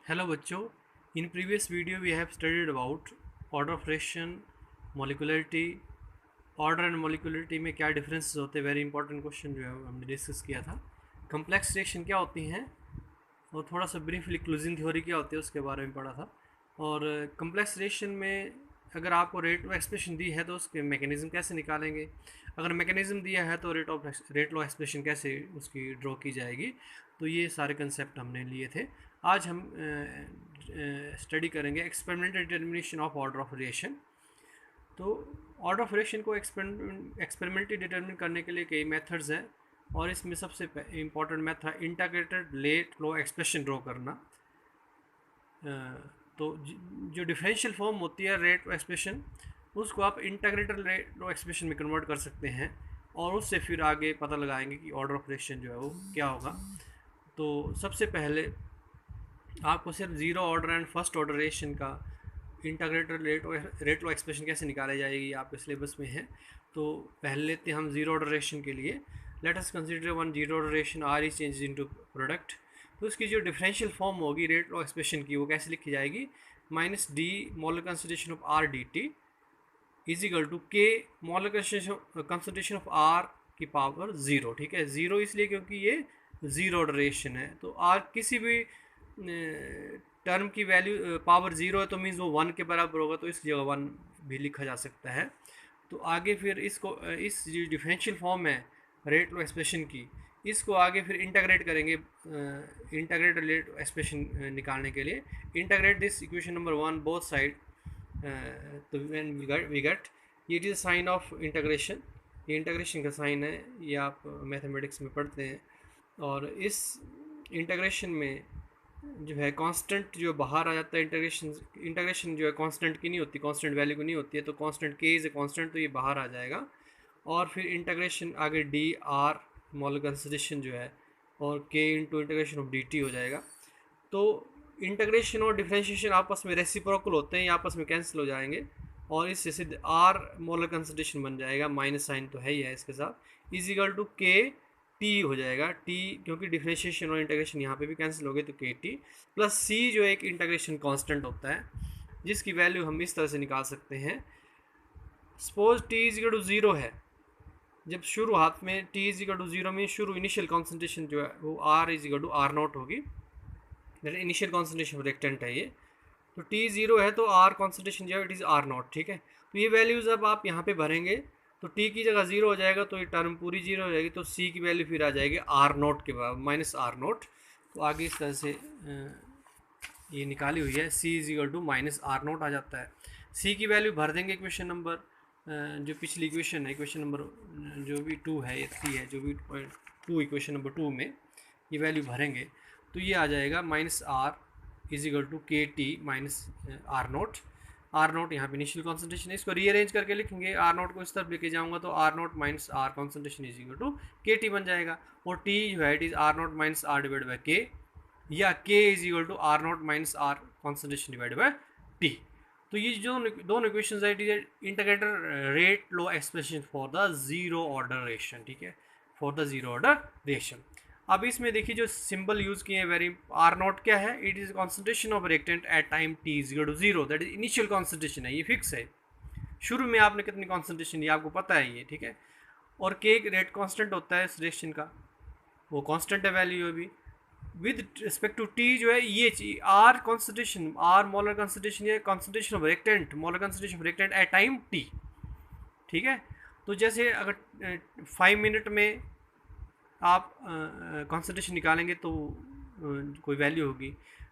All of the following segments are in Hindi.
Hello बच्चों, in previous video we have studied about order of reaction, molecularity, order and molecularity में क्या डिफरेंसेस होते हैं। वेरी इंपॉर्टेंट क्वेश्चन जो है हमने डिस्कस किया था। कम्प्लेक्स रिएक्शन क्या होती हैं और थोड़ा सा ब्रीफली क्लोजिंग थ्योरी क्या होती है उसके बारे में पढ़ा था। और कम्प्लेक्स रिएक्शन में अगर आपको रेट लॉ एक्सप्रेशन दी है तो उसके मैकेनिज्म कैसे निकालेंगे, अगर मैकेनिज्म दिया है तो रेट लॉ एक्सप्रेशन कैसे उसकी ड्रॉ की जाएगी। तो ये सारे कंसेप्ट हमने लिए थे। आज हम स्टडी करेंगे experimental determination of order of reaction. तो ऑर्डर ऑफ रिएक्शन को एक्सपेरिमेंटली डिटरमिन करने के लिए कई मेथड्स हैं और इसमें सबसे important method integrated rate law expression draw करना। तो जो डिफरेंशियल फॉर्म होती है रेट लॉ एक्सप्रेशन, उसको आप इंटीग्रेटेड रेट लॉ एक्सप्रेशन में कन्वर्ट कर सकते हैं और उससे फिर आगे पता लगाएंगे कि ऑर्डर ऑफ रिएक्शन जो है वो क्या होगा। तो सबसे पहले आपको सिर्फ zero order and first order reaction का इंटीग्रेटेड रेट लॉ एक्सप्रेशन कैसे निकाली जाएगी आपके सिलेबस में है। तो पहले लेते हैं हम जीरो ऑर्डर रिएक्शन के लिए। Let us consider one zero order reaction R is change into product. तो उसकी जो डिफरेंशियल फॉर्म होगी रेट लॉ एक्सप्रेशन की वो कैसे लिखी जाएगी, minus D molar concentration of R D T is equal to K molar concentration of R की पावर ज़ीरो। ठीक है, ज़ीरो इसलिए क्योंकि ये ज़ीरो ऑर्डर रिएक्शन है। तो आर किसी भी टर्म की वैल्यू पावर ज़ीरो है तो मीन्स वो वन के बराबर होगा, तो इस जगह वन भी लिखा जा सकता है। तो आगे फिर इसको इस जो डिफरेंशियल फॉर्म है रेट लॉ एक्सप्रेशन की, इसको आगे फिर इंटीग्रेट करेंगे इंटीग्रेट रेट एक्सप्रेशन निकालने के लिए। Integrate this equation number one both side, तो when we get it is sign of integration. ये इंटीग्रेशन का साइन है, ये आप मैथमेटिक्स में पढ़ते हैं। और इस इंटीग्रेशन में जो है कांस्टेंट जो बाहर आ जाता है, इंटीग्रेशन जो है कांस्टेंट की नहीं होती, कांस्टेंट वैल्यू की नहीं होती है। तो कांस्टेंट के इज़ ए कांस्टेंट, तो ये बाहर आ जाएगा। और फिर इंटीग्रेशन आगे डी आर मोलर कंसंट्रेशन जो है और के into integration of D T हो जाएगा। तो इंटीग्रेशन और डिफरेंशिएशन आपस में रेसिप्रोकल होते हैं, ये आपस में कैंसिल हो जाएंगे और इससे सीधे आर मोलर कंसंट्रेशन बन जाएगा, माइनस साइन तो है ही है इसके साथ, is equal to K T हो जाएगा। टी क्योंकि डिफरेंशिएशन और इंटीग्रेशन यहाँ पे भी कैंसिल हो गए, तो के टी प्लस सी जो एक इंटीग्रेशन कांस्टेंट होता है जिसकी वैल्यू हम इस तरह से निकाल सकते हैं। Suppose T is equal to zero है, जब शुरू हाथ में T is equal to zero में शुरू इनिशियल कॉन्सेंट्रेशन जो है वो R is equal to R naught होगी, इनिशियल कॉन्सेंट्रेशन रिएक्टेंट है ये। तो टी ज़ीरो है तो आर कॉन्सेंट्रेशन जो है इट इज़ आर नॉट। ठीक है, तो ये वैल्यूज़ अब आप यहाँ पे भरेंगे तो टी की जगह ज़ीरो हो जाएगा, तो ये टर्म पूरी जीरो हो जाएगी। तो सी की वैल्यू फिर आ जाएगी आर नॉट के बराबर, माइनस आर नॉट। तो आगे इस तरह से ये निकाली हुई है, C is equal to minus R nought आ जाता है। सी की वैल्यू भर देंगे इक्वेशन नंबर जो पिछली इक्वेशन है, इक्वेशन नंबर जो भी टू है, ये थ्री है, जो भी टू इक्वेशन नंबर टू में ये वैल्यू भरेंगे तो ये आ जाएगा minus R is equal to K T minus R nought. R nought यहाँ पे इनिशियल कॉन्सेंट्रेशन है, इसको रीअरेंज करके लिखेंगे। आर नोट को इस तरफ लेके जाऊँगा तो R naught minus R concentration is equal to K T बन जाएगा। और टी जो है it is R naught minus R divide by K, या K is equal to R naught minus R concentration divide by T. तो ये जो दोनों इक्वेशन है it is integrated rate law expression for the zero order reaction. ठीक है, for the zero order reaction. अब इसमें देखिए जो सिंबल यूज़ किए हैं वेरी, आर नॉट क्या है, it is concentration of reactant at time T is equal to zero, that is initial concentration है, ये फिक्स है। शुरू में आपने कितनी कॉन्सेंट्रेशन ली आपको पता है ये। ठीक है, और के रेट कांस्टेंट होता है इस रिएक्शन का, वो कांस्टेंट है वैल्यू अभी। विद रिस्पेक्ट टू टी जो है ये R concentration, R molar concentration, ये concentration of reactant, molar concentration of reactant at time T. ठीक है, तो जैसे अगर 5 मिनट में आप कॉन्सेंट्रेशन निकालेंगे तो कोई वैल्यू होगी,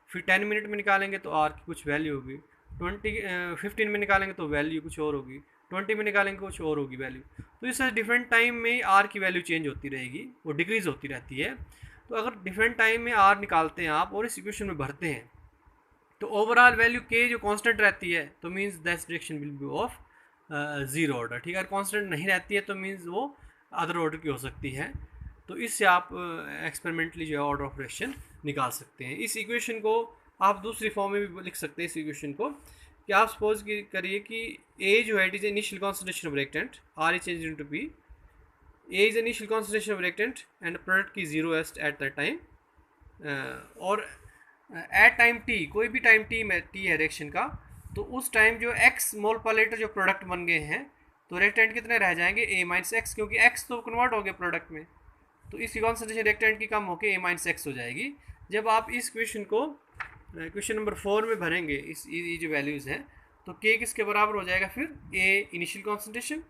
फिर 10 मिनट में निकालेंगे तो आर की कुछ वैल्यू होगी, 15 में निकालेंगे तो वैल्यू कुछ और होगी, 20 में निकालेंगे कुछ और होगी वैल्यू। तो इस डिफरेंट टाइम में आर की वैल्यू चेंज होती रहेगी, वो डिक्रीज़ होती रहती है। तो अगर डिफरेंट टाइम में आर निकालते हैं आप और इस इक्वेशन में भरते हैं तो ओवरऑल वैल्यू के जो कांस्टेंट रहती है तो means that direction will be of zero order. ठीक है, अगर कांस्टेंट नहीं रहती है तो मींस वो अदर ऑर्डर की हो सकती है। तो इससे आप एक्सपेरिमेंटली जो है ऑर्डर ऑफ रिएक्शन निकाल सकते हैं। इस इक्वेशन को आप दूसरी फॉर्म में भी लिख सकते हैं इस इक्वेशन को, कि आप सपोज करिए कि ए जो है it is initial concentration of reactant, R is change into P, A is initial concentration of reactant and product की जीरो एस्ट एट दैट टाइम। और एट टाइम टी, कोई भी टाइम टी में टी है रिएक्शन का, तो उस टाइम जो एक्स मोल पर लीटर जो प्रोडक्ट बन गए हैं, तो रिएक्टेंट कितने रह जाएंगे, ए माइनस एक्स, क्योंकि एक्स तो कन्वर्ट हो गया प्रोडक्ट में, तो इसकी कॉन्सेंट्रेशन रिएक्टेंट की कम होकर ए माइनस एक्स हो जाएगी। जब आप इस क्वेश्चन को क्वेश्चन नंबर 4 में भरेंगे, इस ये जो वैल्यूज़ हैं, तो के किसके बराबर हो जाएगा फिर, ए इनिशियल कॉन्सेंट्रेशन,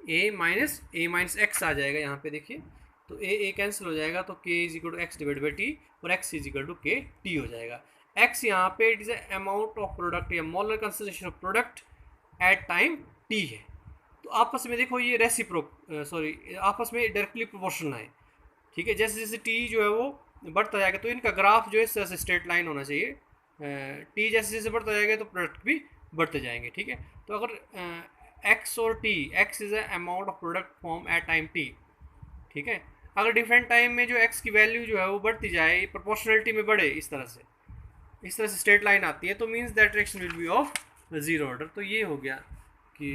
ए माइनस एक्स आ जाएगा यहाँ पे देखिए, तो ए कैंसिल हो जाएगा, तो K is equal to X divide by T, और X is equal to K T हो जाएगा। एक्स यहाँ पे it is amount of product या molar concentration of product at time T है। तो आपस में देखो ये आपस में डायरेक्टली प्रोपोर्शनल है, ठीक है। जैसे जैसे टी जो है वो बढ़ता जाएगा, तो इनका ग्राफ जो है इस तरह से स्ट्रेट लाइन होना चाहिए, टी जैसे जैसे बढ़ता जाएगा तो प्रोडक्ट भी बढ़ते जाएंगे, ठीक है। तो अगर एक्स और T, x is amount of product form at time T, ठीक है, अगर डिफरेंट टाइम में जो एक्स की वैल्यू जो है वो बढ़ती जाए, प्रोपोर्शनलिटी में बढ़े, इस तरह से स्ट्रेट लाइन आती है, तो means that direction will be of zero order. तो ये हो गया कि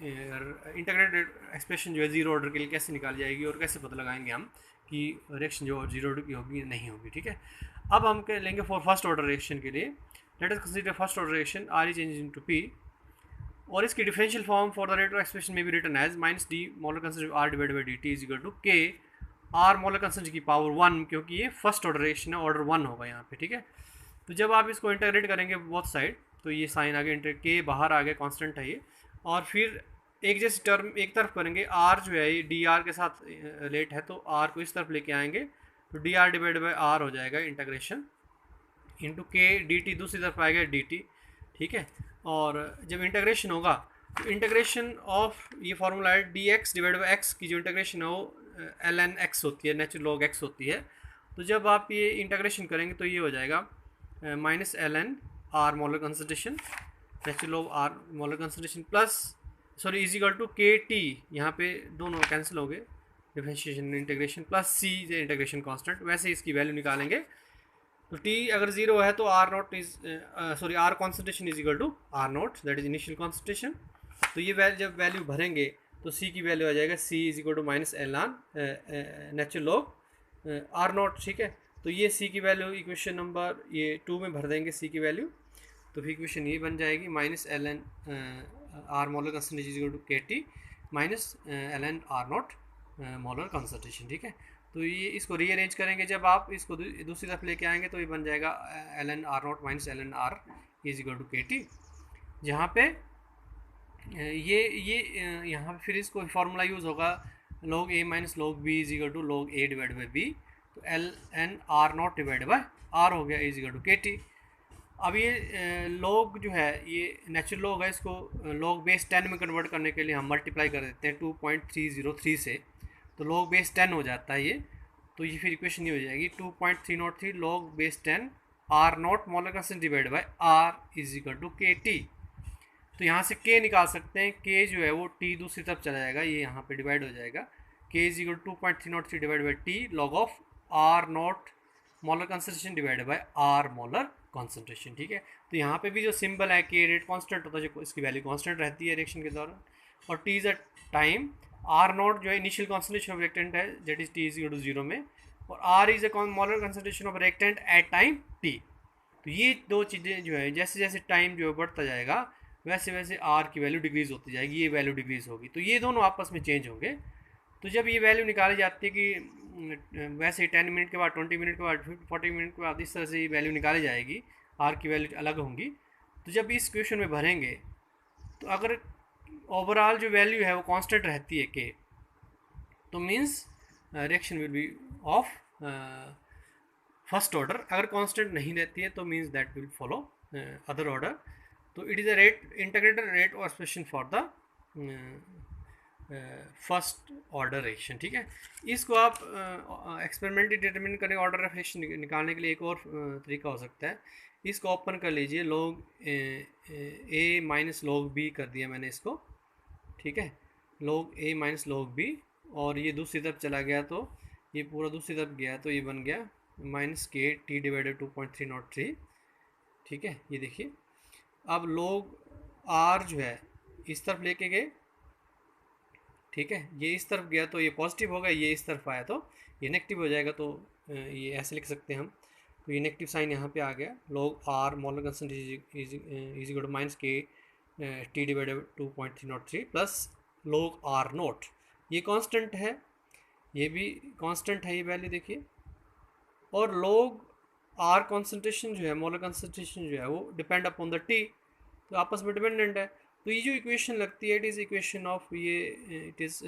इंटीग्रेटेड एक्सप्रेशन जो है जीरो ऑर्डर के लिए कैसे निकाली जाएगी और कैसे पता लगाएंगे हम कि रिएक्शन जो जीरो ऑर्डर की होगी नहीं होगी, ठीक है। अब हम कह लेंगे फॉर फर्स्ट ऑर्डर रिएक्शन के लिए, let us consider first order reaction R change into P, और इसकी differential form for the rate of expression में भी written as minus D molar concentration R divide by D T is equal to K R molar concentration की पावर 1, क्योंकि ये फर्स्ट ऑर्डर रिएक्शन है, ऑर्डर 1 होगा यहाँ पे, ठीक है। तो जब आप इसको इंटीग्रेट करेंगे बोथ साइड, तो ये साइन आ गया, के बाहर आ गया, कांस्टेंट है ये, और फिर एक जैसी टर्म एक तरफ करेंगे, आर जो है ये डी आर के साथ रिलेट है, तो आर को इस तरफ लेके आएंगे, तो D R divide by R हो जाएगा integration into K D T, दूसरी तरफ आएगा डी टी, ठीक है। और जब इंटीग्रेशन होगा, तो इंटीग्रेशन ऑफ ये फार्मूला है D x divide by x की, जो इंटीग्रेशन है वो एल एन एक्स होती है, नेचुरल लॉग एक्स होती है। तो जब आप ये इंटीग्रेशन करेंगे तो ये हो जाएगा minus L N R molar concentration, natural log R molar concentration plus is equal to K T, यहाँ पे दोनों कैंसिल हो गए, differentiation integration plus C integration constant. वैसे इसकी वैल्यू निकालेंगे, तो टी अगर जीरो है तो R naught is R concentration is equal to R naught, that is initial concentration. तो ये जब वैल्यू भरेंगे तो सी की वैल्यू आ जाएगा C is equal to minus L R natural log R nought, ठीक है। तो ये सी की वैल्यू इक्वेशन नंबर ये 2 में भर देंगे सी की वैल्यू, तो फिर इक्वेशन ये बन जाएगी minus L N R molar concentration is equal to K T minus L N R not molar concentration, ठीक है। तो ये इसको रीअरेंज करेंगे, जब आप इसको दूसरी तरफ लेके आएंगे तो ये बन जाएगा L N R not minus L N R is equal to K T, जहाँ पे यहाँ पे फिर इसको फार्मूला यूज़ होगा log A minus log B is equal to log A divide by B, तो L N R not divide by R हो गया is equal to K T. अब ये लॉग जो है ये नेचुरल लॉग है, इसको लॉग बेस 10 में कन्वर्ट करने के लिए हम मल्टीप्लाई कर देते हैं 2.303 से, तो लॉग बेस 10 हो जाता है ये, तो ये फिर इक्वेशन ये हो जाएगी 2.303 log base 10 R not molar concentration divide by R is equal to K T. तो यहाँ से के निकाल सकते हैं, के जो है वो टी दूसरी तरफ चला जाएगा, ये यहाँ पे डिवाइड हो जाएगा, K is equal 2.303 divide by T log of R not molar concentration divide by R molar concentration, ठीक है। तो यहाँ पे भी जो सिंबल है के रेट कांस्टेंट होता है, जो इसकी वैल्यू कांस्टेंट रहती है रिएक्शन के दौरान, और T is a time, R naught जो है इनिशियल कॉन्सेंट्रेशन ऑफ रिएक्टेंट है, that is T is equal to 0 में, और R is a molar concentration of reactant at time T. तो ये दो चीज़ें जो है जैसे जैसे टाइम जो है बढ़ता जाएगा वैसे वैसे आर की वैल्यू डिक्रीज़ होती जाएगी, ये वैल्यू डिक्रीज़ होगी, तो ये दोनों आपस में चेंज होंगे। तो जब ये वैल्यू निकाली जाती है कि वैसे 10 मिनट के बाद, 20 मिनट के बाद, 40 मिनट के बाद, इस तरह से ये वैल्यू निकाली जाएगी, आर की वैल्यू अलग होंगी। तो जब इस क्वेश्चन में भरेंगे तो अगर ओवरऑल जो वैल्यू है वो कांस्टेंट रहती है के, तो means reaction will be of first order. अगर कांस्टेंट नहीं रहती है तो means that will follow other order. तो it is a rate integrated rate of expression for the first order reaction, ठीक है। इसको आप एक्सपेरिमेंटली डिटरमिन करें ऑर्डर ऑफ रिएक्शन निकालने के लिए एक और तरीका हो सकता है, इसको ओपन कर लीजिए, log A minus log B कर दिया मैंने इसको, ठीक है, log A minus log B, और ये दूसरी तरफ चला गया तो ये पूरा दूसरी तरफ गया तो ये बन गया माइनस के टी डिवाइडेड 2.303, ठीक है। ये देखिए अब लॉग आर जो है इस तरफ लेके गए, ठीक है, ये इस तरफ गया तो ये पॉजिटिव होगा, ये इस तरफ आया तो ये नेगेटिव हो जाएगा, तो ये ऐसे लिख सकते हैं हम तो ये नेगेटिव साइन यहाँ पे आ गया, log r molar concentration is equal to minus K T divided 2.303 plus log r nought, ये कांस्टेंट है, ये भी कांस्टेंट है ये वैल्यू देखिए, और log r कंसंट्रेशन जो है, मोलर कंसंट्रेशन जो है वो डिपेंड अपॉन द टी, तो आपस में डिपेंडेंट है। तो ये जो इक्वेशन लगती है इट इज़ इक्वेशन ऑफ ये it is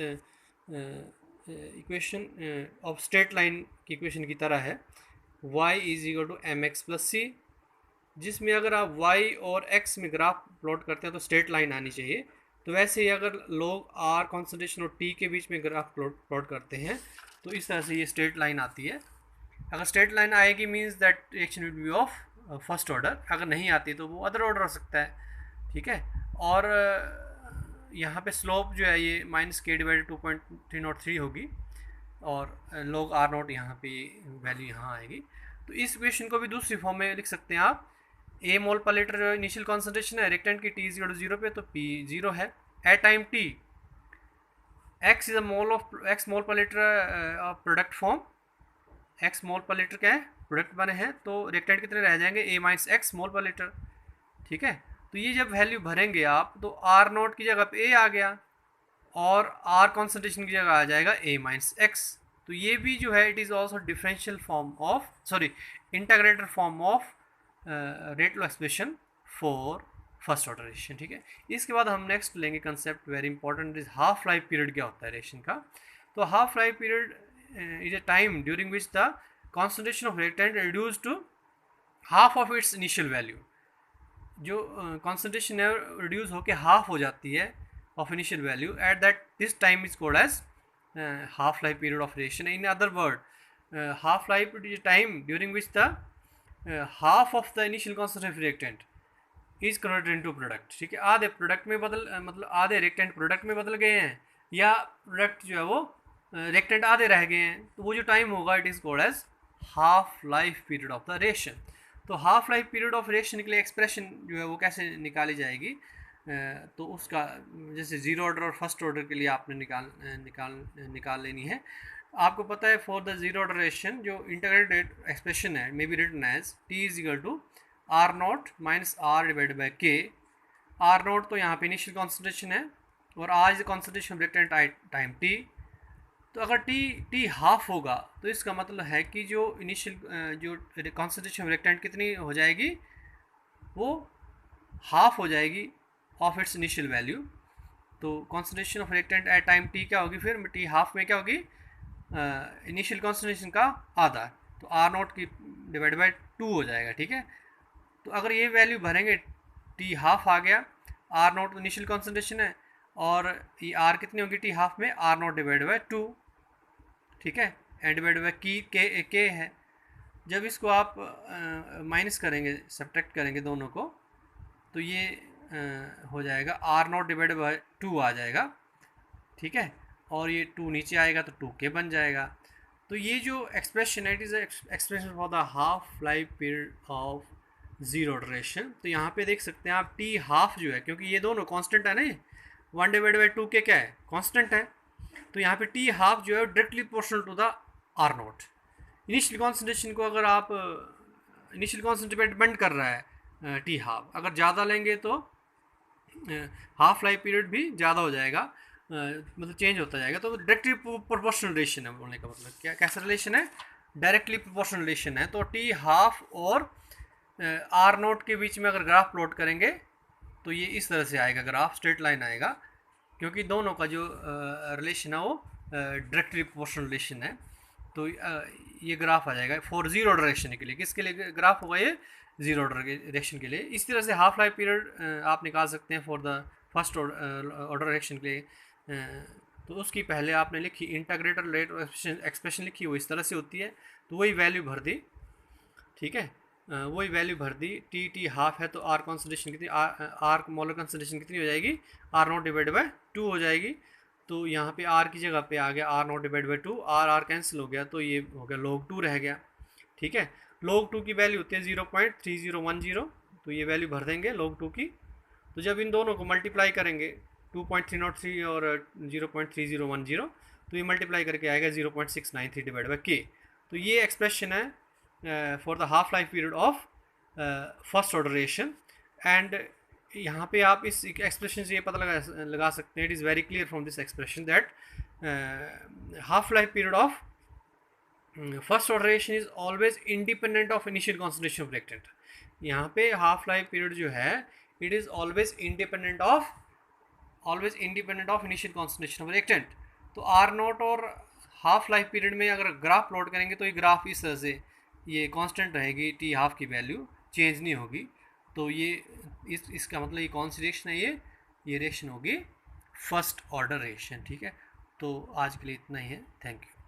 equation of straight line की इक्वेशन की तरह है, y is equal to M X plus C, जिसमें अगर आप y और x में ग्राफ प्लॉट करते हैं तो स्ट्रेट लाइन आनी चाहिए। तो वैसे ही अगर लोग r कॉन्सेंट्रेशन और t के बीच में ग्राफ प्लॉट करते हैं तो इस तरह से ये स्ट्रेट लाइन आती है। अगर स्ट्रेट लाइन आएगी means that reaction will be of first order, अगर नहीं आती तो वो अदर ऑर्डर हो सकता है, ठीक है। और यहाँ पे स्लोप जो है ये माइनस के डिवाइडेड 2.303 होगी, और log r नोट यहाँ पे वैल्यू यहाँ आएगी। तो इस इक्वेशन को भी दूसरी फॉर्म में लिख सकते हैं आप, a mole per litre initial concentration है रिएक्टेंट की टी इज इक्वल टू 0 पे, तो पी 0 है। At time T x is a mole of x mole per litre of product form, x mole per litre क्या है, प्रोडक्ट बने हैं, तो रिएक्टेंट कितने रह जाएंगे, ए minus x mole per litre, ठीक है। तो ये जब वैल्यू भरेंगे आप तो आर नोट की जगह पे ए आ गया और आर कॉन्सेंट्रेशन की जगह आ जाएगा ए माइनस एक्स। तो ये भी जो है it is also differential form of integrated form of rate law expression for first order reaction, ठीक है। इसके बाद हम नेक्स्ट लेंगे concept very important is half life period. क्या होता है रिएक्शन का, तो half life period is a time during which the concentration of reactant reduce to half of its initial value, जो कॉन्सेंट्रेशन है रिड्यूस होकर हाफ हो जाती है of initial value, at that this time is called as half life period of reaction. In other word half life is time during which the half of the initial concentration of reactant is converted into product, ठीक है। आधे प्रोडक्ट में बदल मतलब आधे रिएक्टेंट प्रोडक्ट में बदल गए हैं, या प्रोडक्ट जो है वो रिएक्टेंट आधे रह गए हैं, तो वो जो टाइम होगा it is called as half life period of the reaction. तो half life period of reaction के लिए एक्सप्रेशन जो है वो कैसे निकाली जाएगी, तो उसका जैसे जीरो ऑर्डर और फर्स्ट ऑर्डर के लिए आपने निकाल लेनी है। आपको पता है for the zero order reaction जो इंटीग्रेटेड एक्सप्रेशन है may be written as T is equal to R not minus R divide by K. R naught तो यहाँ पे इनिशियल कॉन्सेंट्रेशन है और R is concentration reactant time T. तो अगर टी हाफ होगा तो इसका मतलब है कि जो इनिशियल जो कॉन्सेंट्रेशन रिएक्टेंट कितनी हो जाएगी, वो हाफ हो जाएगी ऑफ इट्स इनिशियल वैल्यू। तो concentration of reactant at time T क्या होगी, फिर टी हाफ में क्या होगी, इनिशियल कॉन्सेंट्रेशन का आधा, तो आर नॉट की डिवाइड बाई 2 हो जाएगा, ठीक है। तो अगर ये वैल्यू भरेंगे टी हाफ आ गया, आर नॉट इनिशियल कॉन्सेंट्रेशन है और ये आर कितनी होगी टी हाफ में, आर नॉट डिवाइड बाई 2, ठीक है, एंड डिवाइड बाई के है। जब इसको आप माइनस करेंगे सब्ट्रैक्ट करेंगे दोनों को, तो ये हो जाएगा आर नॉट डिवाइड बाई 2 आ जाएगा, ठीक है, और ये 2 नीचे आएगा तो 2k बन जाएगा। तो ये जो एक्सप्रेशन है it is expression for the half life period of zero order reaction. तो यहाँ पे देख सकते हैं आप टी हाफ जो है, क्योंकि ये दोनों कांस्टेंट है ना, ये 1 डिवाइड बाई 2 के क्या है, कांस्टेंट है, तो यहाँ पे टी हाफ जो है directly proportional to the R naught. Initial concentration को अगर आप इनिशियल कॉन्सेंट्रेशन डिपेंड कर रहा है टी हाफ, अगर ज़्यादा लेंगे तो हाफ लाइफ पीरियड भी ज़्यादा हो जाएगा, मतलब चेंज होता जाएगा। तो डायरेक्टली प्रोपोर्शनल रिलेशन है, बोलने का मतलब क्या कैसा रिलेशन है, डायरेक्टली प्रोपोर्शनल रिलेशन है। तो टी हाफ और आर नोट के बीच में अगर ग्राफ प्लॉट करेंगे तो ये इस तरह से आएगा ग्राफ, स्ट्रेट लाइन आएगा, क्योंकि दोनों का जो रिलेशन है वो डायरेक्टली प्रोपोर्शनल रिलेशन है। तो ये ग्राफ आ जाएगा फॉर जीरो ऑर्डर रिएक्शन के लिए। किसके लिए ग्राफ होगा ये, जीरो ऑर्डर के रिएक्शन के लिए। इस तरह से हाफ लाइफ पीरियड आप निकाल सकते हैं for the first order reaction के लिए। तो उसकी पहले आपने लिखी इंटीग्रेटर रेट एक्सप्रेशन लिखी, वो इस तरह से होती है, तो वही वैल्यू भर दी, ठीक है, वही वैल्यू भर दी। टी हाफ है तो आर कॉन्सेंट्रेशन कितनी, आर मोलर कॉन्सेंट्रेशन कितनी हो जाएगी, आर नॉट डिवाइड बाई 2 हो जाएगी। तो यहाँ पे आर की जगह पे आ गया R not divide by 2, R cancel हो गया, तो ये हो गया log 2 रह गया, ठीक है। log 2 की वैल्यू होती है 0.3010, तो ये वैल्यू भर देंगे log 2 की। तो जब इन दोनों को मल्टीप्लाई करेंगे 2.303 और 0.3010, तो ये मल्टीप्लाई करके आएगा 0.693 डिवाइड बाई के। तो ये एक्सप्रेशन है for the half life period of first order reaction. And यहाँ पे आप इस एक्सप्रेशन से ये पता लगा सकते हैं, it is very clear from this expression that half life period of first order reaction is always independent of initial concentration of reactant. यहाँ पे हाफ लाइफ पीरियड जो है it is always independent of initial concentration of reactant. तो आर नॉट और हाफ लाइफ पीरियड में अगर ग्राफ प्लॉट करेंगे तो ये ग्राफ इस तरह से ये कांस्टेंट रहेगी, टी हाफ की वैल्यू चेंज नहीं होगी। तो ये इसका मतलब ये कौन सी रिएक्शन है, ये रिएक्शन होगी फर्स्ट ऑर्डर रिएक्शन। ठीक है, तो आज के लिए इतना ही है, थैंक यू।